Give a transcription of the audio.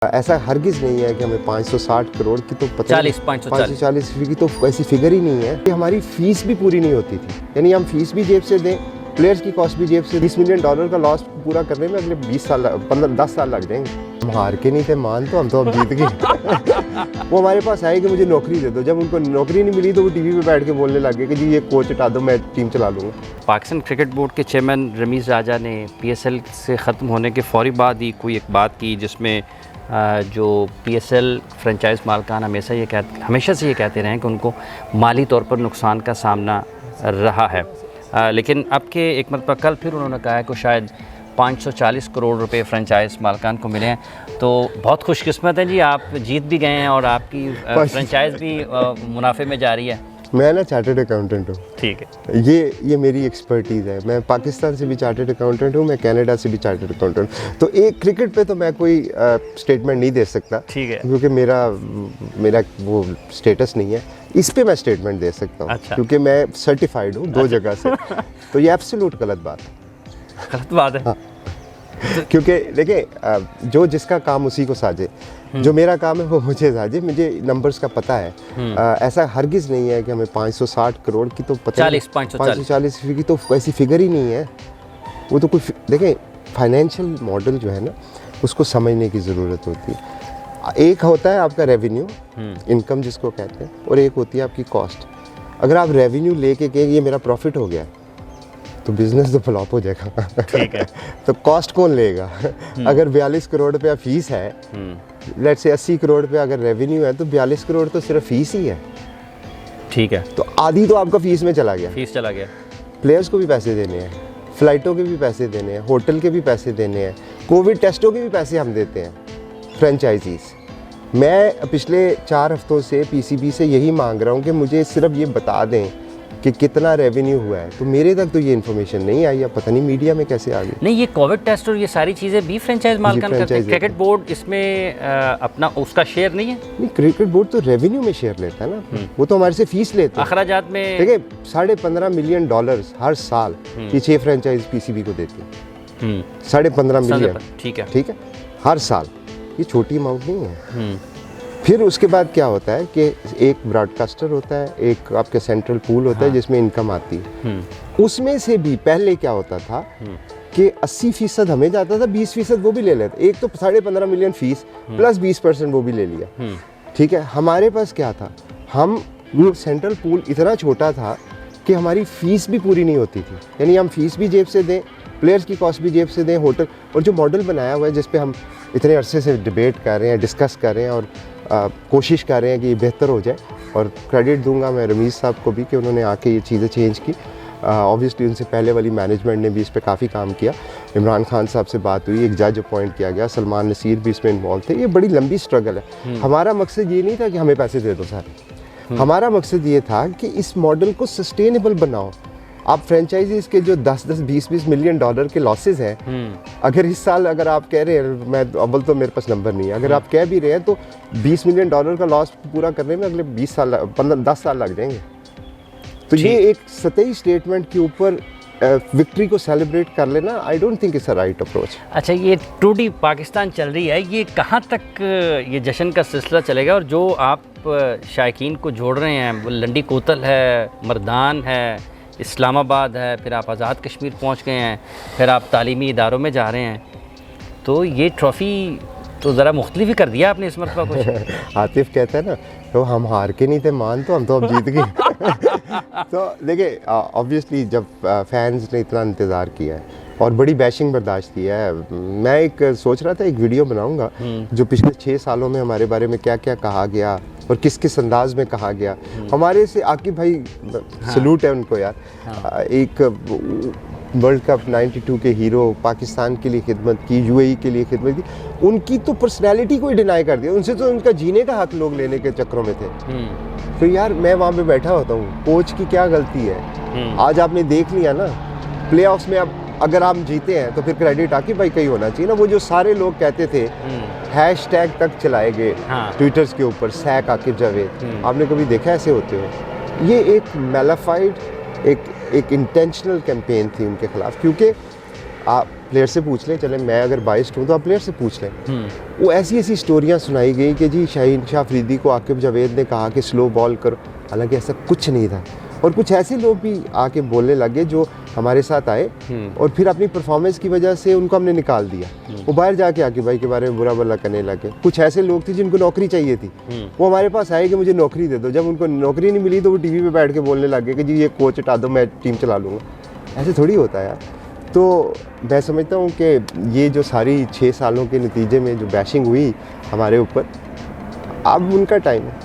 ऐसा हरगिज़ नहीं है कि हमें 560 करोड़ की तो पता 540 की तो ऐसी फिगर ही नहीं है कि हमारी फ़ीस भी पूरी नहीं होती थी। यानी हम फ़ीस भी जेब से दें, प्लेयर्स की कॉस्ट भी जेब से, $20 मिलियन का लॉस पूरा करने में अगले 10 साल लग जाएंगे। हम हार के नहीं थे मान, तो हम तो अब जीत गए। वो हमारे पास आए कि मुझे नौकरी दे दो। जब उनको नौकरी नहीं मिली तो वो टीवी पे बैठ के बोलने लगे कि जी ये कोच हटा दो, मैं टीम चला लूँगा। पाकिस्तान क्रिकेट बोर्ड के चेयरमैन रमीज़ राजा ने PSL से ख़त्म होने के फ़ौरी बाद ही कोई एक बात की जिसमें जो PSL फ्रेंचाइज मालकान हमेशा से ये कहते रहे हैं कि उनको माली तौर पर नुकसान का सामना रहा है, लेकिन अब के एक मरतबा कल फिर उन्होंने कहा है कि शायद 540 करोड़ रुपए फ्रेंचाइज मालकान को मिले हैं। तो बहुत खुशकिस्मत है जी, आप जीत भी गए हैं और आपकी फ्रेंचाइज भी मुनाफे में जा रही है। मैं ना चार्टर्ड अकाउंटेंट हूँ। ठीक है, ये मेरी एक्सपर्टीज़ है। मैं पाकिस्तान से भी चार्टर्ड अकाउंटेंट हूँ, मैं कनाडा से भी चार्टर्ड अकाउंटेंट हूँ। तो एक क्रिकेट पे तो मैं कोई स्टेटमेंट नहीं दे सकता, ठीक है, क्योंकि मेरा वो स्टेटस नहीं है। इस पे मैं स्टेटमेंट दे सकता हूँ। अच्छा। क्योंकि मैं सर्टिफाइड हूँ 2 जगह से। तो ये एब्सोल्यूट गलत बात है। हाँ। क्योंकि देखिए, जो जिसका काम उसी को साजे। जो मेरा काम है वो मुझे साजे, मुझे नंबर्स का पता है। ऐसा हरगिज़ नहीं है कि हमें 560 करोड़ की तो पता 540 की तो ऐसी फिगर ही नहीं है। वो तो कुछ देखिए, फाइनेंशियल मॉडल जो है ना, उसको समझने की ज़रूरत होती है। एक होता है आपका रेवेन्यू, इनकम जिसको कहते हैं, और एक होती है आपकी कॉस्ट। अगर आप रेवेन्यू लेके कहें ये मेरा प्रॉफिट हो गया तो बिजनेस तो फ्लॉप हो जाएगा। ठीक है। तो कॉस्ट कौन लेगा? अगर 42 करोड़ रुपया फीस है, लेट्स से 80 करोड़ रुपया अगर रेवेन्यू है, तो 42 करोड़ तो सिर्फ फीस ही है। ठीक है। तो आधी तो आपका फीस में चला गया। फीस चला गया। प्लेयर्स को भी पैसे देने हैं, फ्लाइटों के भी पैसे देने हैं, होटल के भी पैसे देने हैं, कोविड टेस्टों के भी पैसे हम देते हैं फ्रेंचाइजीज। मैं पिछले 4 हफ्तों से PCB से यही मांग रहा हूँ कि मुझे सिर्फ ये बता दें कि कितना रेवेन्यू हुआ है। तो मेरे तक तो ये इन्फॉर्मेशन नहीं आई, अब पता नहीं मीडिया में कैसे आ गई। नहीं, ये कोविड टेस्ट और ये सारी चीज़ें भी फ्रेंचाइज मालकान करते हैं। क्रिकेट बोर्ड इसमें अपना उसका शेयर नहीं है? नहीं, क्रिकेट बोर्ड तो रेवेन्यू में शेयर लेता है ना। वो तो हमारे से फीस लेता है। अखराजात में देखिए, $15.5 मिलियन हर साल ये 6 फ्रेंचाइज PCB को देती है। $15.5 मिलियन। ठीक है, हर साल। ये छोटी अमाउंट नहीं है। फिर उसके बाद क्या होता है कि एक ब्रॉडकास्टर होता है, एक आपके सेंट्रल पूल होता है जिसमें इनकम आती है। उसमें से भी पहले क्या होता था कि 80% हमें जाता था, 20% वो भी ले लेते। एक तो $15.5 मिलियन फीस प्लस 20% वो भी ले लिया। ठीक है। हमारे पास क्या था, हम सेंट्रल पूल इतना छोटा था कि हमारी फीस भी पूरी नहीं होती थी। यानी हम फीस भी जेब से दें, प्लेयर्स की कॉस्ट भी जेब से दें, होटल। और जो मॉडल बनाया हुआ है जिस पे हम इतने अरसे से डिबेट कर रहे हैं, डिस्कस कर रहे हैं और कोशिश कर रहे हैं कि ये बेहतर हो जाए, और क्रेडिट दूंगा मैं रमीज़ साहब को भी कि उन्होंने आके ये चीज़ें चेंज की। ऑब्वियसली उनसे पहले वाली मैनेजमेंट ने भी इस पे काफ़ी काम किया। इमरान खान साहब से बात हुई, एक जज अपॉइंट किया गया, सलमान नसीर भी इसमें इन्वॉल्व थे। ये बड़ी लंबी स्ट्रगल है। हमारा मकसद ये नहीं था कि हमें पैसे दे दो सारे। हमारा मकसद ये था कि इस मॉडल को सस्टेनेबल बनाओ। आप फ्रेंचाइजीज के जो 10-10, 20-20 मिलियन डॉलर के लॉसेस हैं, अगर इस साल अगर आप कह रहे हैं, मैं अव्वल तो मेरे पास नंबर नहीं है, अगर आप कह भी रहे हैं तो $20 मिलियन का लॉस पूरा करने में अगले 10 साल लग जाएंगे। तो ये एक सतही स्टेटमेंट के ऊपर विक्ट्री को सेलिब्रेट कर लेना, I don't think it's a right approach. अच्छा, ये टूडी पाकिस्तान चल रही है, ये कहाँ तक ये जश्न का सिलसिला चलेगा? और जो आप शायकीन को जोड़ रहे हैं, वो लंडी कोतल है, मर्दान है, इस्लामाबाद है, फिर आप आज़ाद कश्मीर पहुंच गए हैं, फिर आप तालीमी इदारों में जा रहे हैं, तो ये ट्रॉफ़ी तो ज़रा मुख्तलिफ ही कर दिया आपने इस मरतबा कुछ। आतिफ कहता है ना, तो हम हार के नहीं थे मान, तो हम तो अब जीत गए। तो देखिए, ऑब्वियसली जब फैंस ने इतना इंतज़ार किया है और बड़ी बैशिंग बर्दाश्त किया है, मैं एक सोच रहा था एक वीडियो बनाऊंगा जो पिछले 6 सालों में हमारे बारे में क्या क्या कहा गया और किस किस अंदाज में कहा गया। हमारे से आकिब भाई, सलूट है उनको यार। एक वर्ल्ड कप 92 के हीरो, पाकिस्तान के लिए खिदमत की, UAE के लिए खिदमत की, उनकी तो पर्सनैलिटी को ही डिनाई कर दिया। उनसे तो उनका जीने का हक लोग लेने के चक्रों में थे। तो यार मैं वहाँ पे बैठा होता हूँ, कोच की क्या गलती है? आज आपने देख लिया ना, प्ले ऑफ्स में अब अगर आप जीते हैं तो फिर क्रेडिट आकिब भाई का ही होना चाहिए ना। वो जो सारे लोग कहते थे, हैशटैग तक चलाए गए ट्विटर्स के ऊपर, सैक आकिब जावेद, आपने कभी देखा ऐसे होते हो? ये एक मैलाफाइड, एक इंटेंशनल कैंपेन थी उनके खिलाफ, क्योंकि आप प्लेयर से पूछ लें, चले मैं अगर बाइस्ड हूँ तो आप प्लेयर से पूछ लें। वो ऐसी ऐसी स्टोरियाँ सुनाई गई कि जी शाहीन शाह अफरीदी को आकिब जावेद ने कहा कि स्लो बॉल करो, हालांकि ऐसा कुछ नहीं था। और कुछ ऐसे लोग भी आके बोलने लगे जो हमारे साथ आए और फिर अपनी परफॉर्मेंस की वजह से उनको हमने निकाल दिया। वो बाहर जाके आकिब भाई के बारे में बुरा भला करने लगे। कुछ ऐसे लोग थे जिनको नौकरी चाहिए थी, वो हमारे पास आए कि मुझे नौकरी दे दो। जब उनको नौकरी नहीं मिली तो वो टीवी पे बैठ के बोलने लगे कि जी ये कोच हटा दो, मैं टीम चला लूँगा। ऐसे थोड़ी होता है यार। तो मैं समझता हूँ कि ये जो सारी 6 सालों के नतीजे में जो बैशिंग हुई हमारे ऊपर, अब उनका टाइम है।